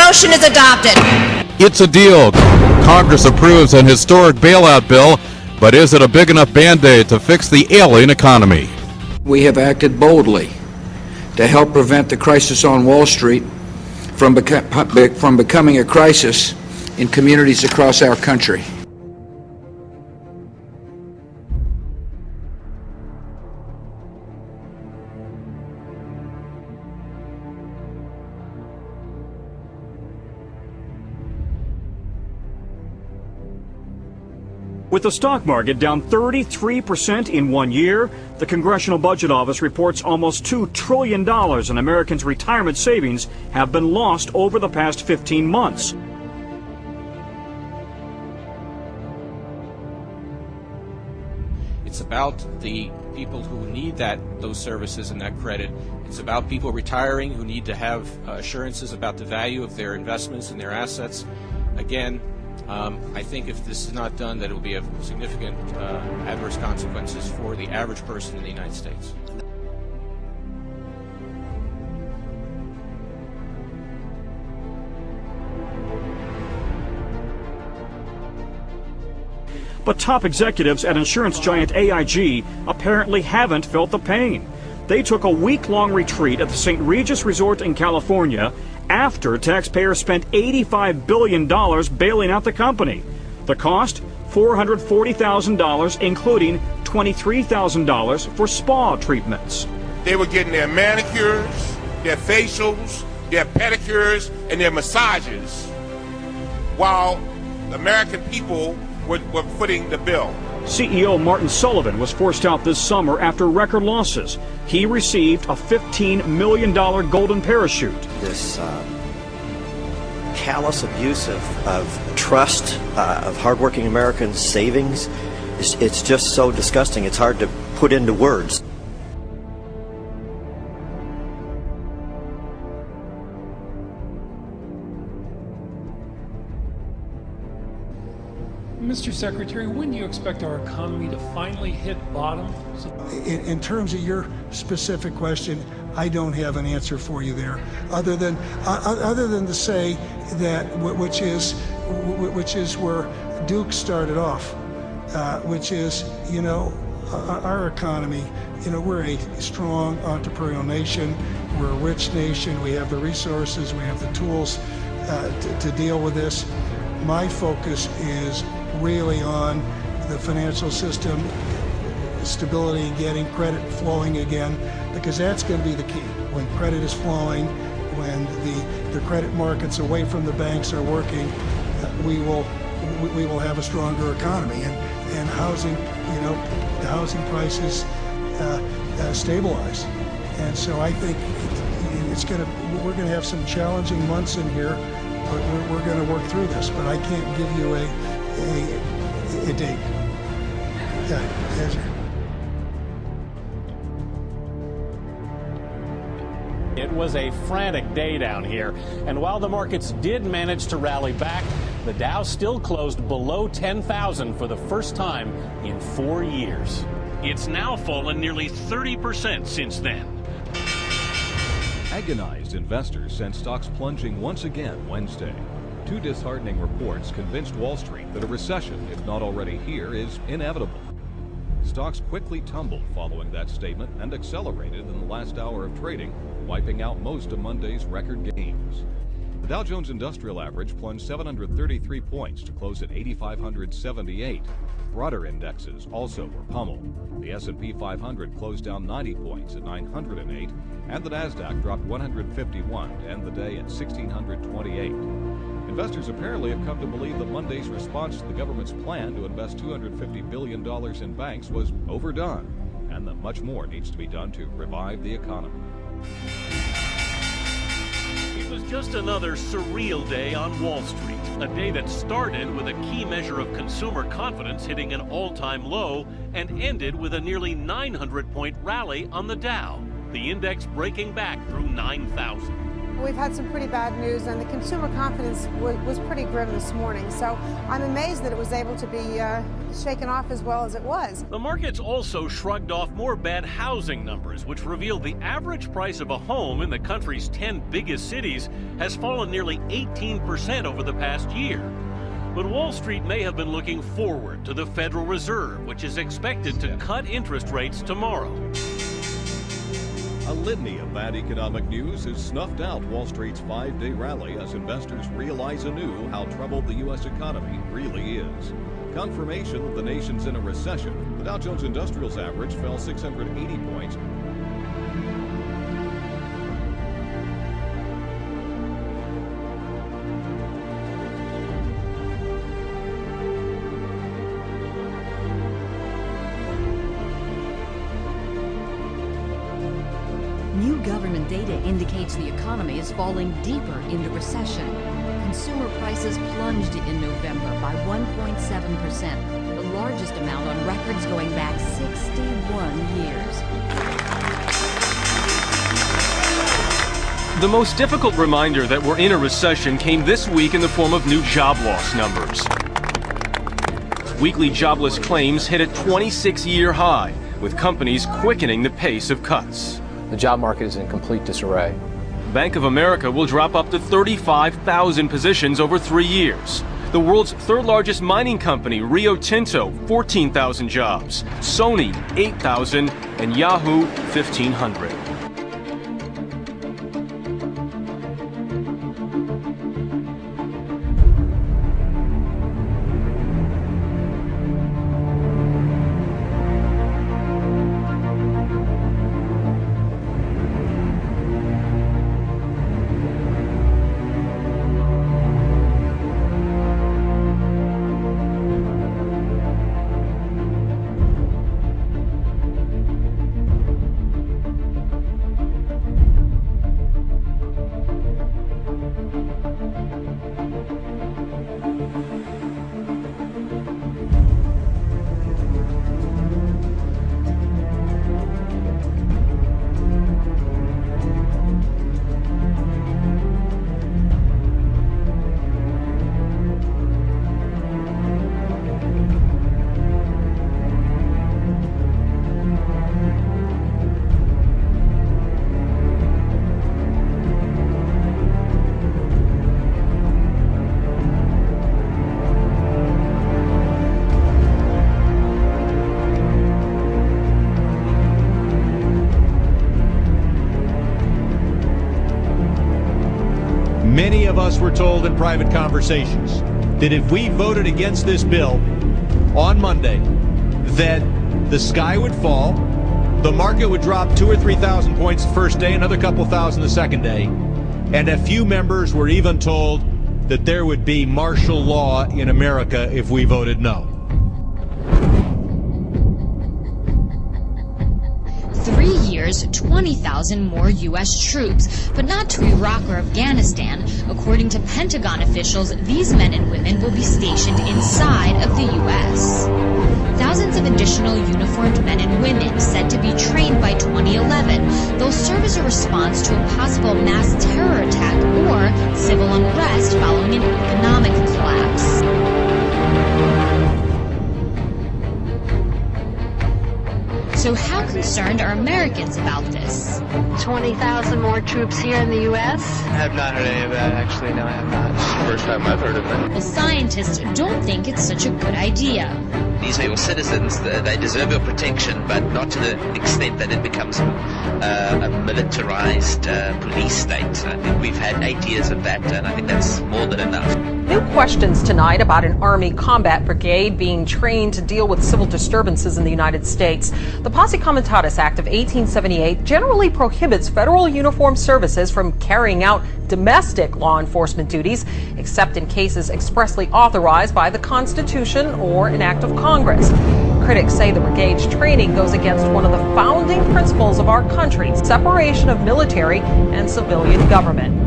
motion is adopted. It's a deal. Congress approves an historic bailout bill, but is it a big enough Band-Aid to fix the ailing economy? We have acted boldly to help prevent the crisis on Wall Street from becoming a crisis in communities across our country. With the stock market down 33% in 1 year, the Congressional Budget Office reports almost $2 trillion in Americans' retirement savings have been lost over the past 15 months. It's about the people who need those services and that credit. It's about people retiring who need to have assurances about the value of their investments and their assets. Again, I think if this is not done, that it will be of significant adverse consequences for the average person in the United States. But top executives at insurance giant AIG apparently haven't felt the pain. They took a week-long retreat at the St. Regis Resort in California after taxpayers spent $85 billion bailing out the company. The cost, $440,000, including $23,000 for spa treatments. They were getting their manicures, their facials, their pedicures, and their massages, while the American people were footing the bill. CEO Martin Sullivan was forced out this summer after record losses. He received a $15 million golden parachute. This callous abuse of trust, of hardworking Americans' savings, it's just so disgusting. It's hard to put into words. Mr. Secretary, when do you expect our economy to finally hit bottom? In terms of your specific question, I don't have an answer for you there, other than to say that which is where Duke started off, which is, you know, our economy. You know, we're a strong entrepreneurial nation. We're a rich nation. We have the resources. We have the tools to deal with this. My focus is really on the financial system stability and getting credit flowing again, because that's going to be the key. When credit is flowing, when the credit markets away from the banks are working, we will have a stronger economy, and housing, you know, the housing prices stabilize. And so I think we're going to have some challenging months in here, but we're going to work through this. But I can't give you a date. Yeah, yes, sir. It was a frantic day down here, and while the markets did manage to rally back, the Dow still closed below 10,000 for the first time in 4 years. It's now fallen nearly 30% since then. Agonized investors sent stocks plunging once again Wednesday. Two disheartening reports convinced Wall Street that a recession, if not already here, is inevitable. Stocks quickly tumbled following that statement and accelerated in the last hour of trading, wiping out most of Monday's record gains. The Dow Jones Industrial Average plunged 733 points to close at 8,578. Broader indexes also were pummeled. The S&P 500 closed down 90 points at 908, and the Nasdaq dropped 151 to end the day at 1,628. Investors apparently have come to believe that Monday's response to the government's plan to invest $250 billion in banks was overdone, and that much more needs to be done to revive the economy. It was just another surreal day on Wall Street, a day that started with a key measure of consumer confidence hitting an all-time low and ended with a nearly 900-point rally on the Dow, the index breaking back through 9,000. We've had some pretty bad news, and the consumer confidence was pretty grim this morning. So I'm amazed that it was able to be shaken off as well as it was. The markets also shrugged off more bad housing numbers, which revealed the average price of a home in the country's 10 biggest cities has fallen nearly 18% over the past year. But Wall Street may have been looking forward to the Federal Reserve, which is expected to cut interest rates tomorrow. A litany of bad economic news has snuffed out Wall Street's 5-day rally as investors realize anew how troubled the U.S. economy really is. Confirmation that the nation's in a recession, the Dow Jones Industrials average fell 680 points. New government data indicates the economy is falling deeper into recession. Consumer prices plunged in November by 1.7%, the largest amount on records going back 61 years. The most difficult reminder that we're in a recession came this week in the form of new job loss numbers. Weekly jobless claims hit a 26-year high, with companies quickening the pace of cuts. The job market is in complete disarray. Bank of America will drop up to 35,000 positions over 3 years. The world's third largest mining company, Rio Tinto, 14,000 jobs. Sony, 8,000, and Yahoo, 1,500. Many of us were told in private conversations that if we voted against this bill on Monday, that the sky would fall, the market would drop 2,000 or 3,000 points the first day, another couple thousand the second day, and a few members were even told that there would be martial law in America if we voted no. 3 years, 20,000 more U.S. troops, but not to Iraq or Afghanistan. According to Pentagon officials, these men and women will be stationed inside of the U.S. Thousands of additional uniformed men and women said to be trained by 2011. They'll serve as a response to a possible mass terror attack or civil unrest following an economic collapse. So how concerned are Americans about this? 20,000 more troops here in the U.S.? I have not heard any of that, actually. No, I have not. It's the first time I've heard of it. Well, scientists don't think it's such a good idea. These are your citizens. They deserve your protection, but not to the extent that it becomes a militarized police state. I think we've had 8 years of that, and I think that's more than enough. New questions tonight about an Army combat brigade being trained to deal with civil disturbances in the United States. The Posse Comitatus Act of 1878 generally prohibits federal uniformed services from carrying out domestic law enforcement duties, except in cases expressly authorized by the Constitution or an act of Congress. Critics say the brigade's training goes against one of the founding principles of our country, separation of military and civilian government.